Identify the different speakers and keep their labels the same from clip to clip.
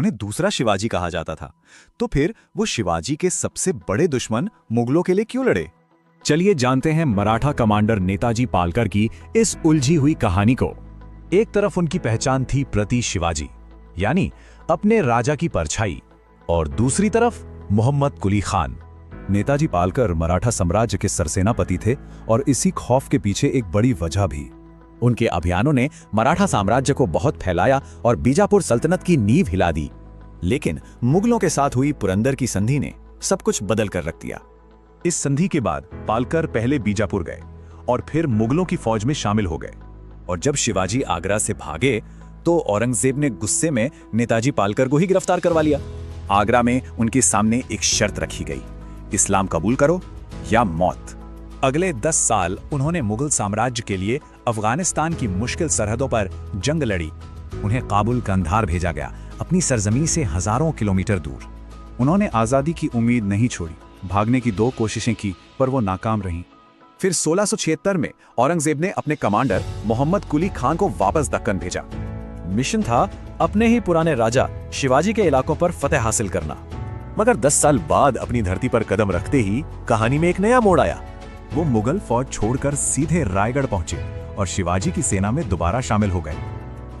Speaker 1: उन्हें दूसरा शिवाजी कहा जाता था। तो फिर वो शिवाजी के सबसे बड़े दुश्मन मुगलों के लिए क्यों लड़े?
Speaker 2: चलिए जानते हैं मराठा कमांडर नेताजी पालकर की इस उलझी हुई कहानी को। एक तरफ उनकी पहचान थी प्रति शिवाजी, यानी अपने राजा की परछाई, और दूसरी तरफ मोहम्मद कुली खान। नेताजी पालकर मराठा साम्राज्य के सरसेनापति थे और इसी खौफ के पीछे एक बड़ी वजह भी।
Speaker 3: उनके अभियानों ने मराठा साम्राज्य को बहुत फैलाया और बीजापुर सल्तनत की नींव हिला दी।
Speaker 1: लेकिन मुगलों के साथ हुई पुरंदर की संधि ने सब कुछ बदल कर रख दिया।
Speaker 2: इस संधि के बाद पालकर पहले बीजापुर गए और फिर मुगलों की फौज में शामिल हो गए।
Speaker 1: और जब शिवाजी आगरा से भागे तो औरंगजेब ने गुस्से में नेताजी पालकर को ही गिरफ्तार करवा लिया। आगरा में उनके सामने एक शर्त रखी गई, इस्लाम कबूल करो या मौत।
Speaker 2: अगले 10 साल उन्होंने मुगल साम्राज्य के लिए अफगानिस्तान की मुश्किल सरहदों पर जंग लड़ी। उन्हें काबुल कंधार भेजा गया, अपनी सरजमीन से हजारों किलोमीटर दूर।
Speaker 1: उन्होंने आज़ादी की उम्मीद नहीं छोड़ी, भागने की 2 कोशिशें की पर वो नाकाम रहीं। फिर 1676 में औरंगजेब ने अपने कमांडर मोहम्मद कुली खान को वापस दक्कन भेजा। मिशन था अपने ही पुराने राजा शिवाजी के इलाकों पर फतेह हासिल करना।
Speaker 3: मगर 10 साल बाद अपनी धरती पर कदम रखते ही कहानी में एक नया मोड़ आया।
Speaker 2: वो मुगल फौज छोड़कर सीधे रायगढ़ पहुंचे और शिवाजी की सेना में दोबारा शामिल हो गए।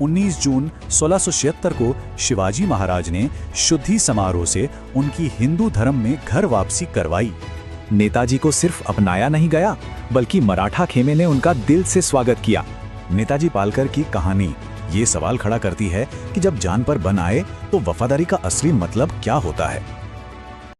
Speaker 2: 19 जून 1676 को शिवाजी महाराज ने शुद्धि समारोह से उनकी हिंदू धर्म में घर वापसी करवाई।
Speaker 3: नेताजी को सिर्फ अपनाया नहीं गया, बल्कि मराठा खेमे ने उनका दिल से स्वागत किया।
Speaker 2: नेताजी पालकर की कहानी ये सवाल खड़ा करती है कि जब जान पर बन आए तो वफादारी का असली मतलब क्या होता है।